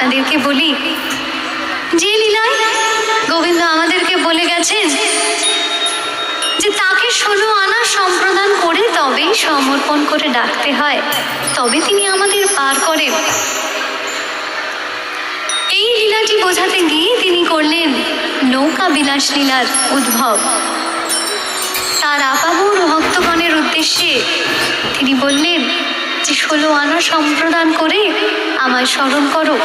আপনাদেরকে বলি, যে লীলায় গোবিন্দ আমাদেরকে বলে গেছেন যে তাকে 16 আনা সম্প্রদান করে তবেই সমর্পণ করে ডাকতে হয়, তবে তিনি আমাদের পার করেন। এই লীলাটি বোঝাতে গিয়ে তিনি করলেন নৌকা বিলাস লীলার উদ্ভব। তার আপামর ভক্তগণের উদ্দেশ্যে তিনি বললেন যে 16 আনা সম্প্রদান করে আমায় স্মরণ করো।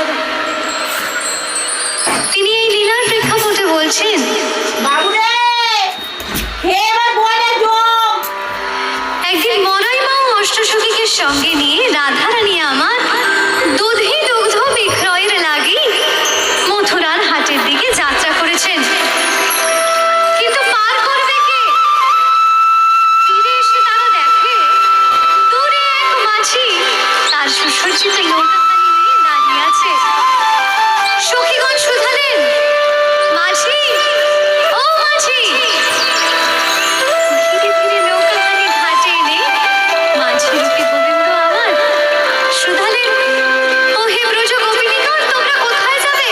তিনি এই লীলার প্রেক্ষাপটে বলছেন, একদিন মলয় মা ও অষ্টসখীকে সঙ্গে নিয়ে রাধারানী আমার দুধে দুগ্ধ বিক্রয়ের লাগি মথুরার হাটের দিকে যাত্রা করেছেন। কিন্তু পার করবে কে? ফিরে এসে তারা দেখে দূরে এক মাঝি তার সুসজ্জিত নৌকাখানি নিয়ে দাঁড়িয়ে আছে। সখীগণ শুধালেন, মাঝি, ও মাঝি। ধীরে ধীরে নৌকাখানি ঘাটে এনে মাঝি রূপী গোবিন্দ আমার শুধালেন, ও হে ব্রজ গোপিনীগণ, তোমরা কোথায় যাবে?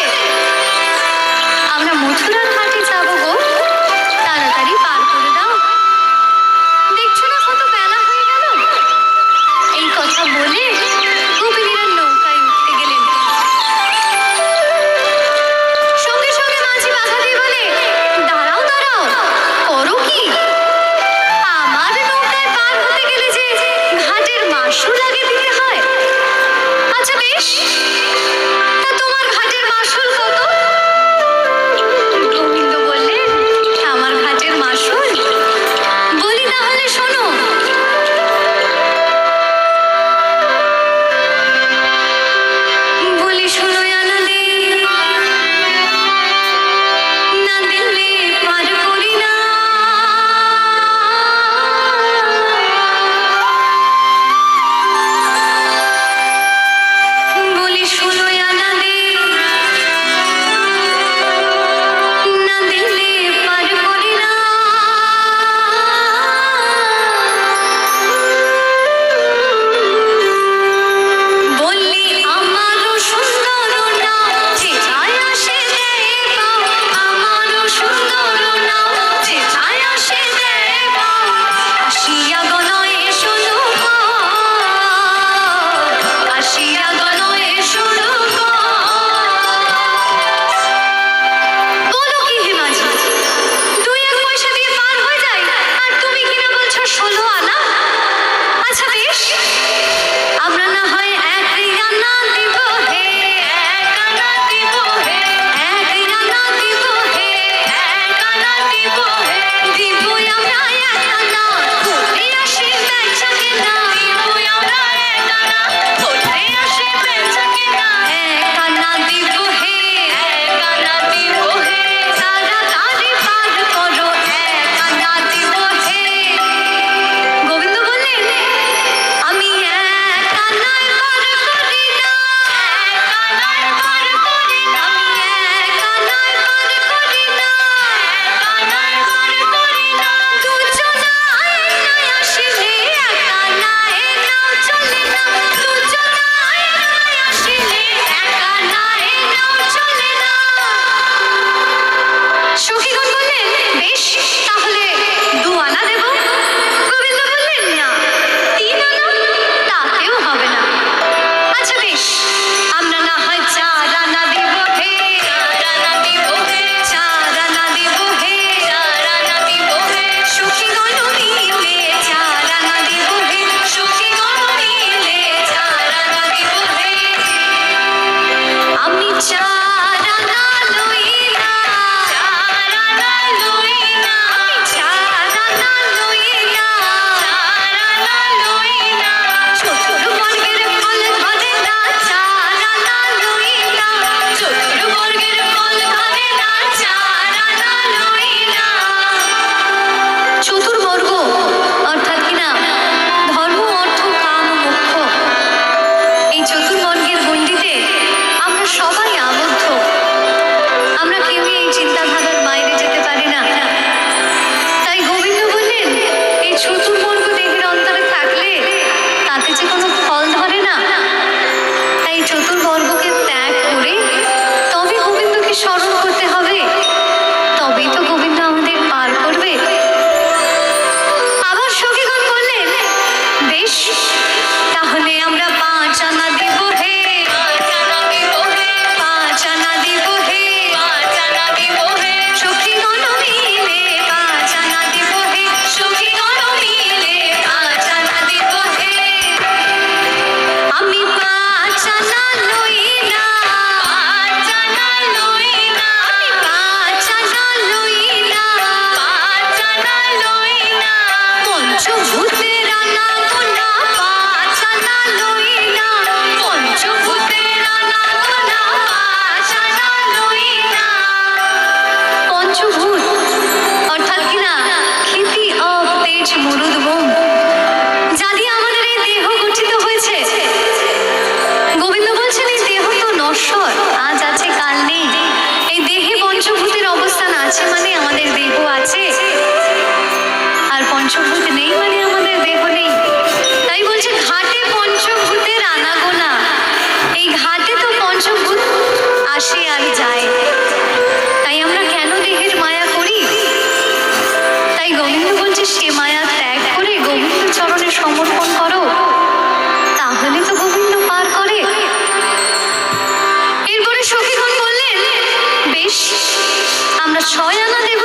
আমরা 6 আনা দেব।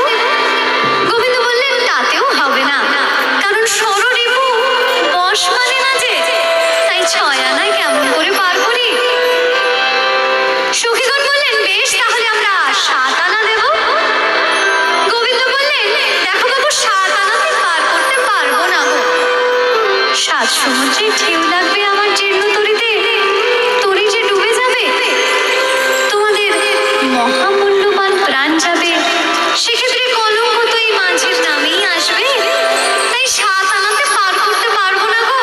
গোবিন্দ বললেন তাতেও হবে না, কারণ ষড়রিপু বশ মানে না যে, তাই 6 আনায় কেমন করে পার করি। সখীগণ বললেন বেশ, তাহলে আমরা 7 আনা দেব। গোবিন্দ বললেন দেখো বাবু, 7 আনাতে পার করতে পারবো না গো। 7 সমুদ্রের ঢেউ লাগবে আমার জীর্ণ তরিতে, তরি যে ডুবে যাবে, তোমাদের মহামূল্যবান প্রাণ যাবে, সেক্ষেত্রে কলঙ্ক তো এই মাঝের নামেই আসবে, তাই 7 আনাতে পার করতে পারবো না গো।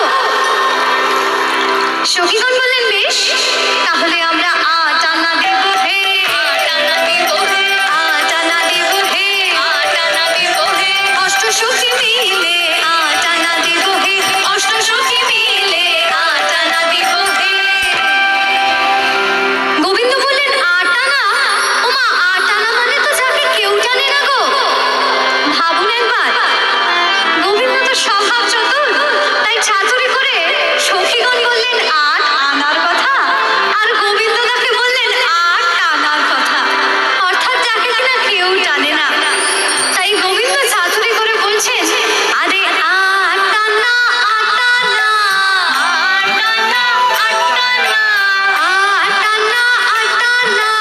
সখীগণ বললেন বেশ, তাহলে আমরা 8 আনা দেব হে, 8 আনা দেব হে, 8 আনা দেব হে, 8 আনা দেব হে, অষ্ট সখী মিলে 8 আনা দেব হে, অষ্ট সখী মিলে 8 আনা দেব হে। গোবিন্দ বললেন 8 আনা? ওমা, 8 আনা মানে তো যাকে কেউ জানে না গো। ভাবুন একবার, গোবিন্দ তো স্বভাব চতুর, তাই চাতুরি করে সখীগণ বললেন 8 আনার কথা, আর গোবিন্দ তাকে বললেন 8 টানার কথা, অর্থাৎ যাকে কিনা কেউ টানে না। তাই গোবিন্দ চাতুরি করে বলছেন, আরে 8 টানা, 8 টানা, 8 টানা, 8 টানা, 8 টানা, 8 টানা,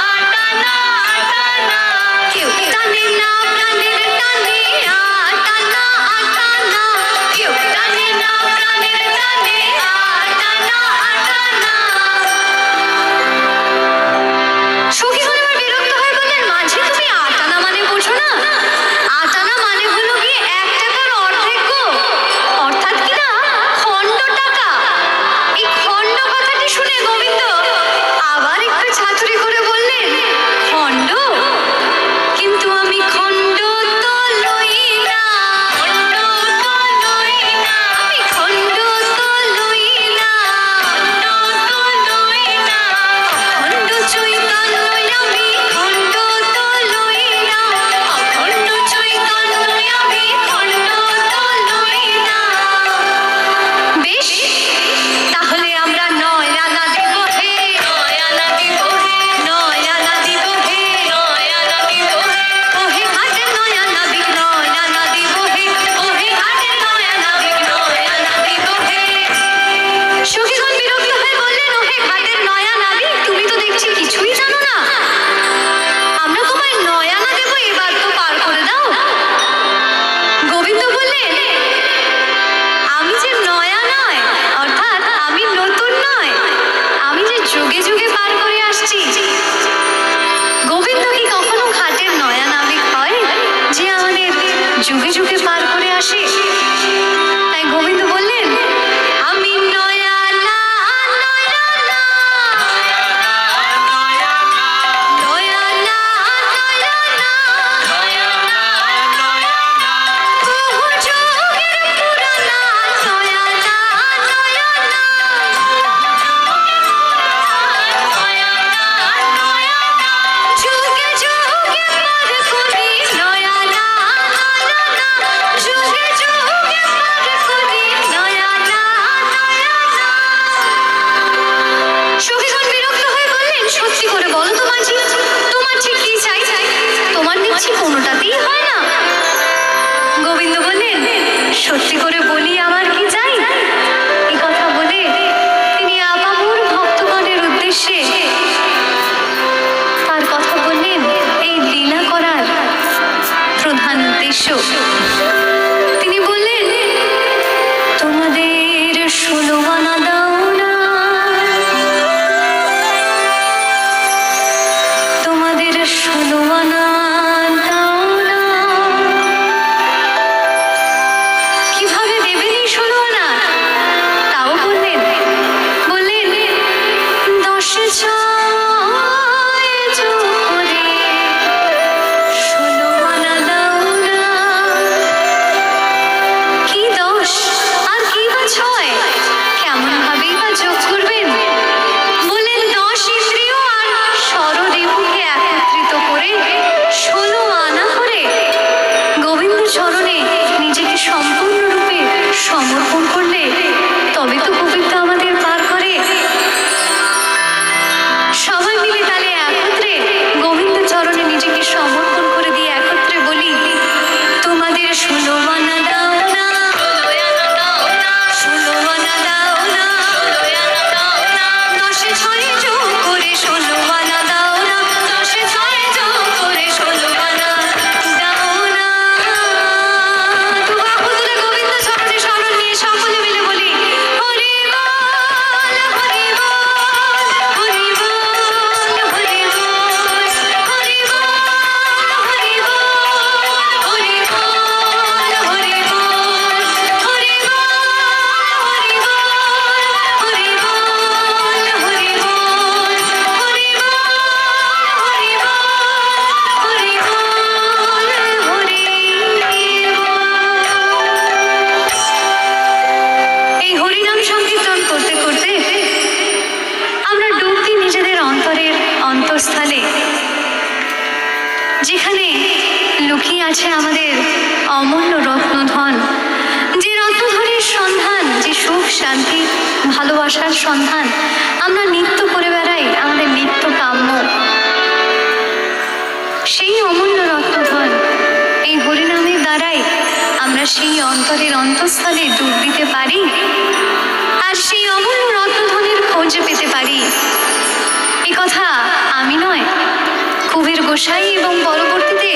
8 টানা, 8 টানা, কেউ টানে না প্রাণের টানে, 8 টানা, 8 টানা, কেউ টানে না প্রাণের টানে, 8 টানা, 8 টানা। সখীগণ এবার বিরক্ত হয়ে বললেন, মাঝি তুমি 8 আনা মানে বোঝো না? 8 আনা মানে হলো গিয়ে 1 টাকার অর্ধেক গো, অর্থাৎ কিনা খণ্ড টাকা। এই খণ্ড কথাটি শুনে গোবিন্দ আবার একটু ছাতুরি করে বললেন, খণ্ড? কিন্তু আমি খণ্ড তো লই না, খণ্ড তো লই না, আমি খণ্ড তো লই না, খণ্ড তো লই না, অখণ্ড চৈতন্য আমি খণ্ড তো লই না, অখণ্ড চৈতন্য আমি খণ্ড তো লই না। বেশ, তাহলে আমরা 9 আনা দেব হে, 9 আনা দেব হে, 9 আনা দেব হে, 9 আনা দেব হে, ওহে ঘাটের 9 আনা বিক, 9 আনা দেব হে, ওহে ঘাটের 9 আনা বিক, 9 আনা দেব হে। সখীগণ বিরক্ত হয়ে বললেন, ওহে ঘাটের 9 আনা বিক, তুমি তো দেখছি কিছুই জানো না, আমরা তোমায় 9 আনা দেব, এবার তো পার করে দাও। গোবিন্দ বললেন, আমি যে নয়া নয়, অর্থাৎ আমি নতুন নয়, আমি যে যুগে যুগে পার করে আসছি। গোবিন্দ কি কখনো ঘাটের নয়া নাবিক হয় যে আমাদের যুগে যুগে পার করে আসে? তাই গোবিন্দ বললেন, আমি নয়া না, নয়া না, নয়া না, নয়া না, বহু যুগের পুরানা, নয়া না, নয়া না, যুগে যুগে পার করি, নয়া না, নয়া না, যুগে যুগে পার করি, নয়া না, নয়া না। সখীগণ বিরক্ত হয়ে বললেন, সত্যি করে বলো তো মাঝি, তোমার ঠিক কি চাই? তোমার দেখছি কোনোটাতেই হয় না। গোবিন্দ বললেন, সত্যি করে বলি আমার কি চাই। এই কথা বলে তিনি আপামর ভক্তগণের উদ্দেশ্যে তার কথা বললেন, এই লীলা করার প্রধান উদ্দেশ্য। তিনি বললেন, তোমাদের 16 আনা দাও না, তোমাদের 16 আনা দাও না। কিভাবে দেবেন এই 16 আনা? তাও বললেন, বললেন 10 ছয় যোগ করে 16 আনা দাও না। যেখানে লুকিয়ে আছে আমাদের অমূল্য রত্নধন, যে রত্নধনের সন্ধান, যে সুখ শান্তি ভালোবাসার সন্ধান আমরা নিত্য করে বেড়াই, আমাদের নিত্য কাম্য, সেই অমূল্য রত্নধন এই হরিনামের দ্বারাই আমরা সেই অন্তরের অন্তঃস্থলে ডুব দিতে পারি আর সেই অমূল্য রত্নধনের খোঁজ পেতে পারি। এ কথা আমি নয়, কুবের গোসাই এবং পরবর্তীতে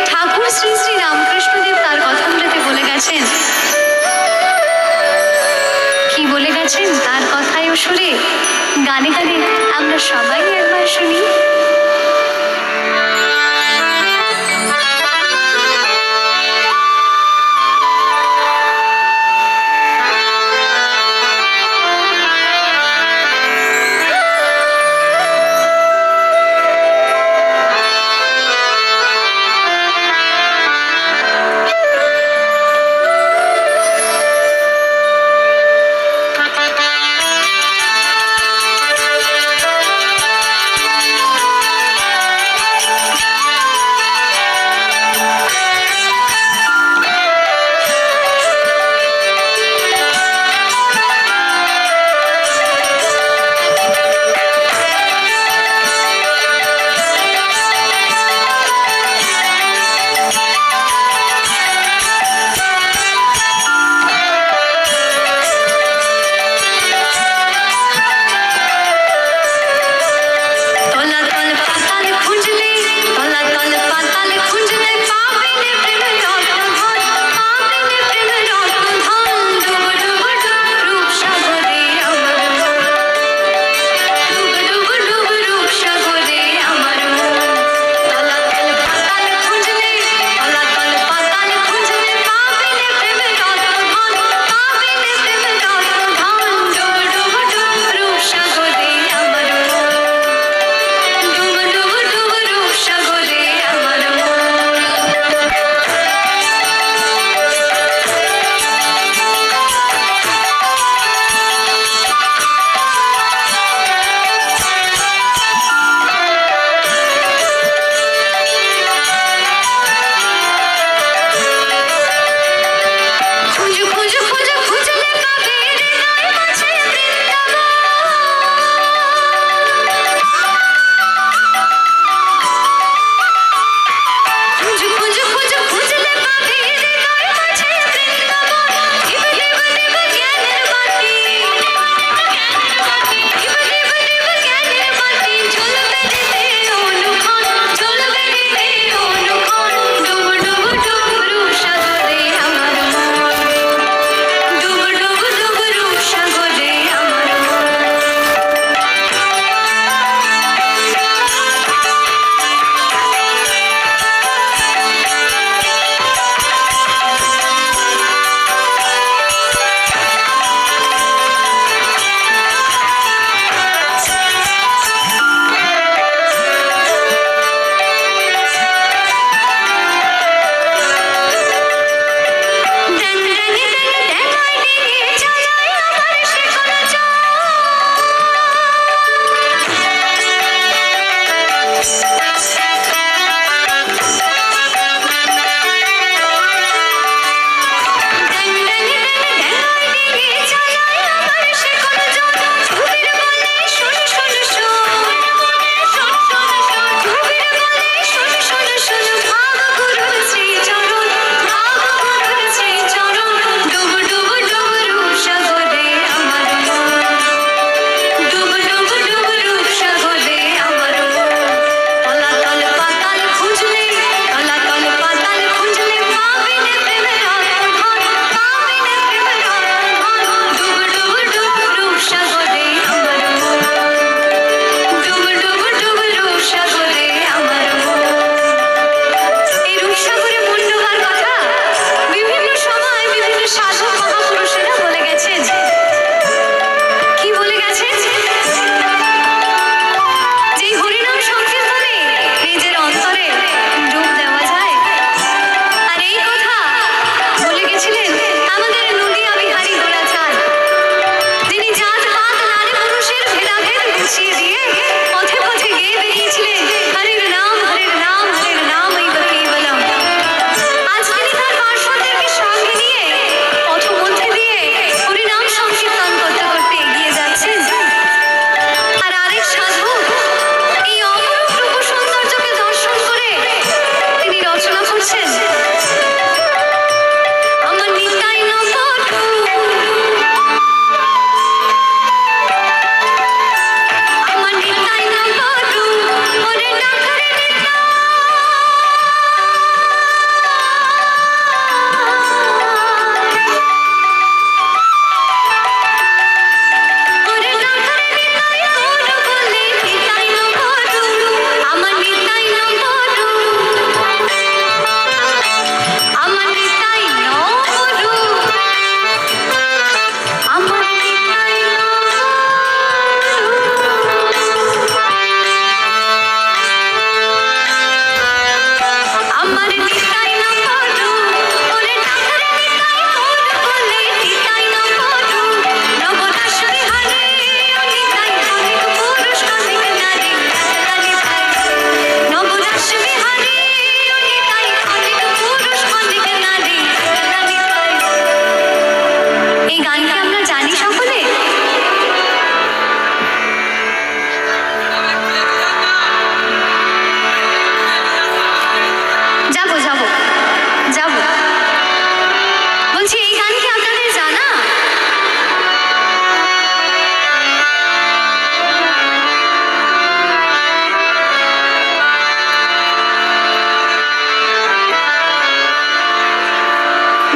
ঠাকুর শ্রী শ্রী রামকৃষ্ণদেব তার কথাগুলোতে বলে গেছেন। কি বলে গেছেন তার কথায় ও সুরে গানে গানে আমরা সবাই একবার শুনি।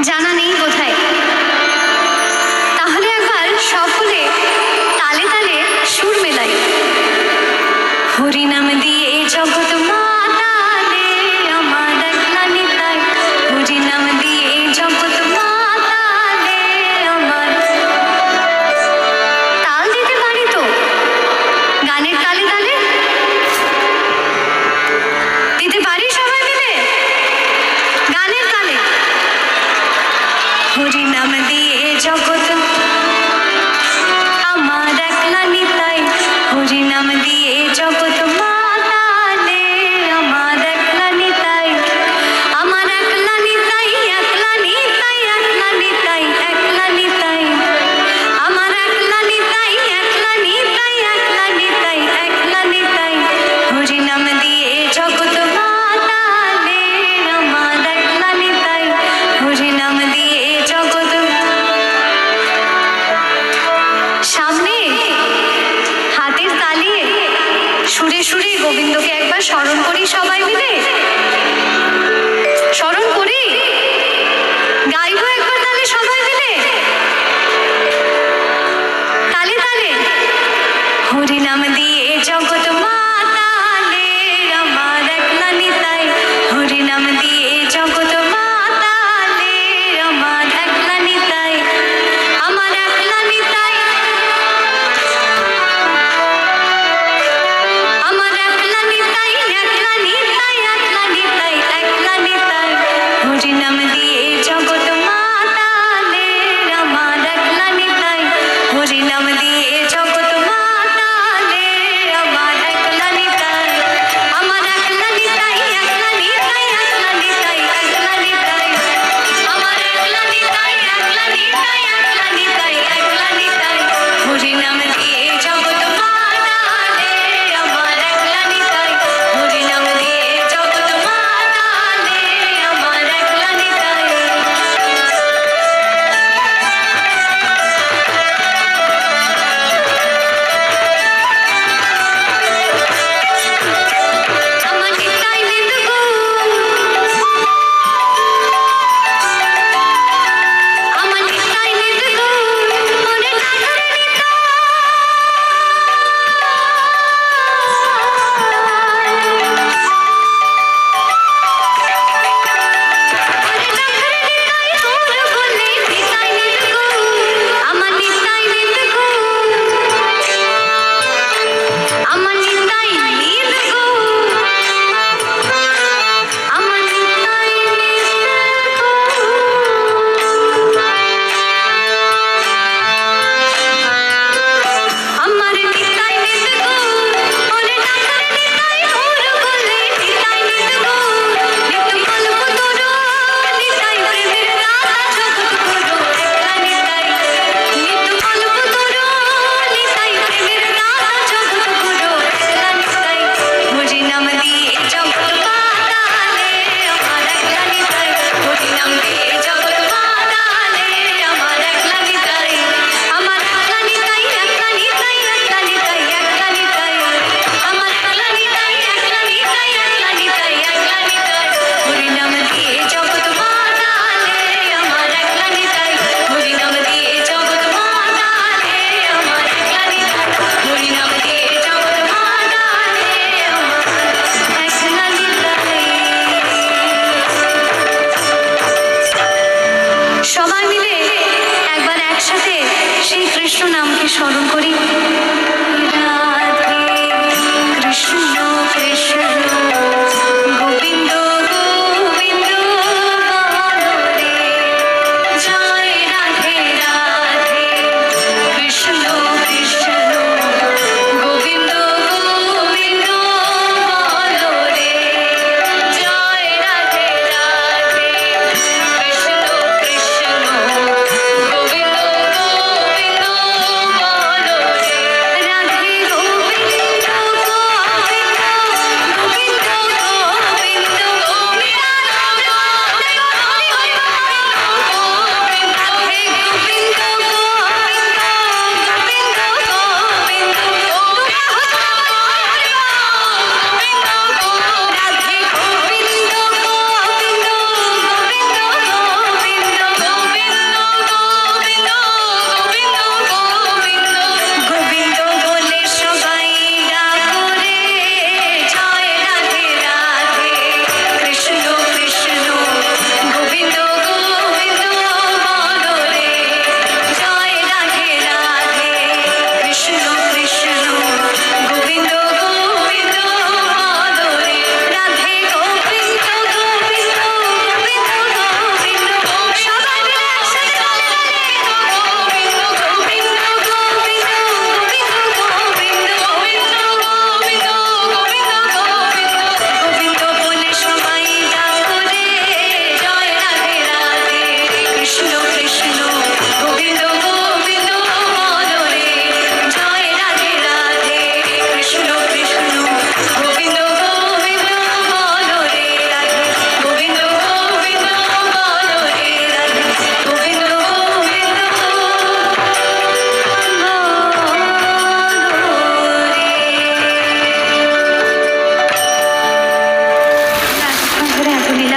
জানা নেই কোথায়। তাহলে একবার সকলে তালে তালে সুর মেলাই। হরি নাম দিয়ে জগৎ মাতালে আমার একলা নিতাই, হরি নাম দিয়ে জগৎ মাতালে আমার। তাল দিতে পারি তো, গানের তালে তালে দিতে পারি সবাই মিলে গানের তালে। হরি নাম দিয়ে জগৎ আমার একলা নিতাই, হরি নাম দিয়ে জগৎ মাতা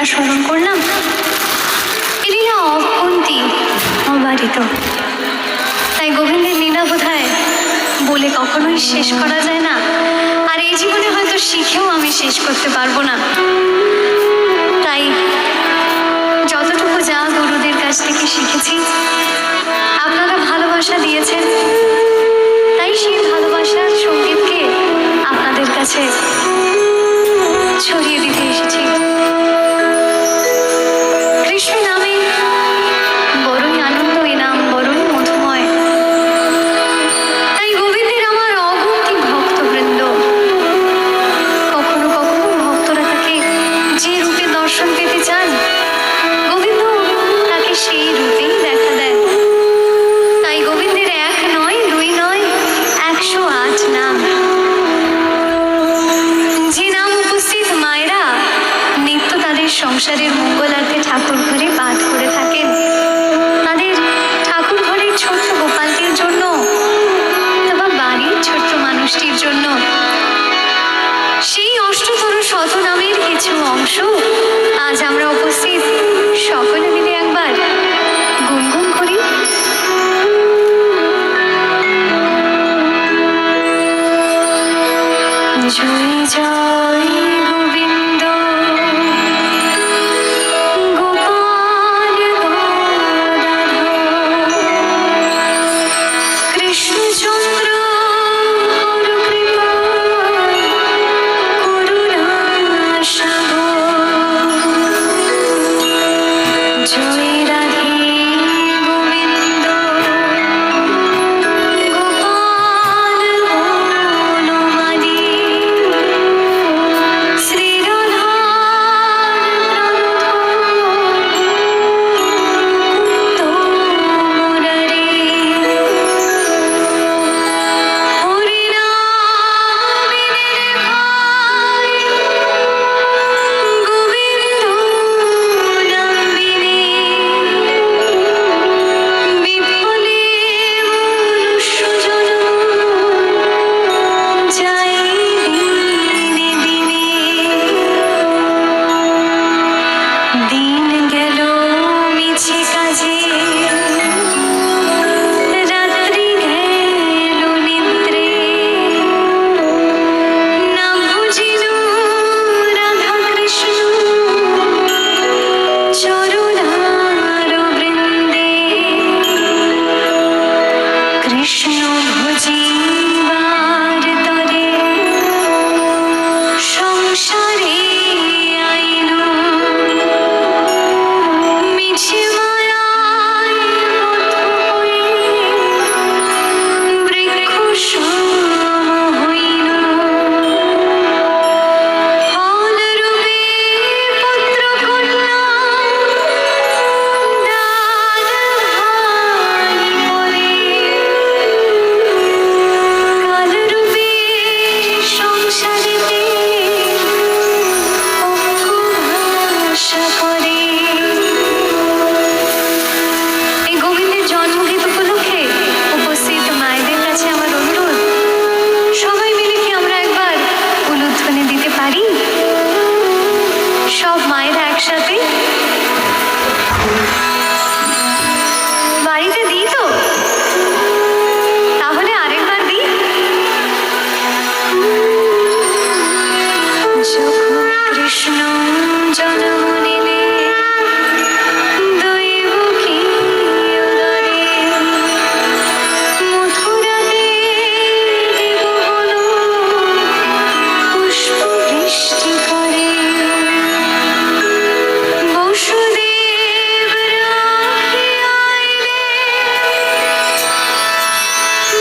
লীলা স্মরণ করলাম। এই লীলা অকন্তি, অবারিত। তাই গোবিন্দের লীলা বোধহয় বলে কখনোই শেষ করা যায় না, আর এই জীবনে হয়তো শিখেও আমি শেষ করতে পারবো না। তাই যতটুকু যা গুরুদের কাছ থেকে শিখেছি, আপনারা ভালোবাসা দিয়েছেন, তাই সেই ভালোবাসার সঙ্গীতকে আপনাদের কাছে ছড়িয়ে দিতে এসেছি। কৃষ্ণ নামে বড়ই আনন্দ, এ নাম বড়ই মধুময়। তাই গোবিন্দের আমার অগুন্তি ভক্তবৃন্দ, কখনো কখনো ভক্তরা তাকে যে রূপে দর্শন পেতে চান, গোবিন্দ তাকে সেই রূপেই দেখা দেয়। তাই গোবিন্দের এক নয়, দুই নয়, 108 নাম। যে নাম উপস্থিত মায়েরা নিত্য তাদের সংসারের মঙ্গলার্থে ঠাকুর ঘরে পাঠ করে থাকেন, তাদের ঠাকুর ঘরের ছোট্ট গোপালটির জন্য অথবা বাড়ির ছোট্ট মানুষটির জন্য সেই অষ্টতর শতনামের কিছু অংশ আজ আমরা উপস্থিত সকলে মিলে একবার গুনগুন করি। জয় জয় গোবিন্দ, গোপাল গদাধর, কৃষ্ণচন্দ্র হর কৃপা করুণাসাগর। জয় রাধে গোবিন্দ, গোপাল বনমালী, শ্রীরাধার মুরারি। হরিনামের ভাই গোবিন্দ নামিনী, বিফলে মনুষ্যজন যায় দিনে দিনে। দিন গেল মিছে কাজে, রাত্রি গেল নিদ্রে, না বুঝিল রাধা কৃষ্ণ চরণার বৃন্দে। কৃষ্ণ ভজিবার তরে সংসারে আইন, মিছে মায়ায় বদ্ধ হয়ে বৃক্ষ সম হইল। ফলরূপে পুত্র কন্যা দান ভাই বলে, কালরূপে সংসারেতে অঙ্কুভাষা করে। এই গোবিন্দের জন্মগীত উপলক্ষে উপস্থিত মায়েদের কাছে আমার অনুরোধ, সবাই মিলে কি আমরা একবার উলুধ্বনি দিতে পারি? সব মায়েরা একসাথে বাড়িতে দিই তো, তাহলে আরেকবার দিই। যখন কৃষ্ণ জন্ম নিলে দৈবকী উদরে, মথুরাতে দেবগণ পুষ্প বৃষ্টি করে। বসুদেব রাখি আইলে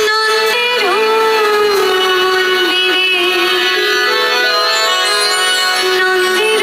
নন্দের মন্দিরে, নন্দের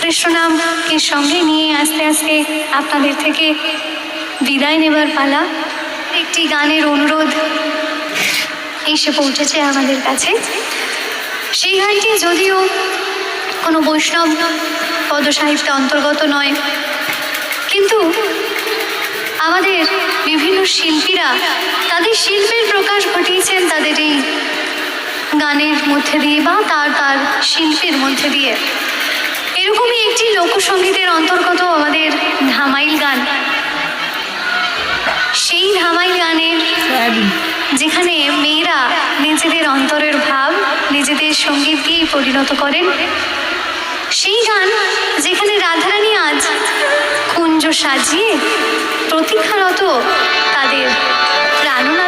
কৃষ্ণ নামকে সঙ্গে নিয়ে আস্তে আস্তে আপনাদের থেকে বিদায় নেবার পালা। একটি গানের অনুরোধ এসে পৌঁছেছে আমাদের কাছে। সেই গানটি যদিও কোনো বৈষ্ণব পদসাহিত্যে অন্তর্গত নয়, কিন্তু আমাদের বিভিন্ন শিল্পীরা তাদের শিল্পের প্রকাশ ঘটিয়েছেন তাদের এই গানের মধ্যে দিয়ে বা তার শিল্পের মধ্যে দিয়ে। এরকমই একটি লোকসঙ্গীতের অন্তর্গত আমাদের ধামাইল গান। সেই ধামাইল গানের যেখানে মেয়েরা নিজেদের অন্তরের ভাব নিজেদের সঙ্গীত দিয়েই পরিণত করেন, সেই গান যেখানে রাধারানী আজ কুঞ্জ সাজিয়ে প্রতীক্ষারত তাদের প্রাণনাথ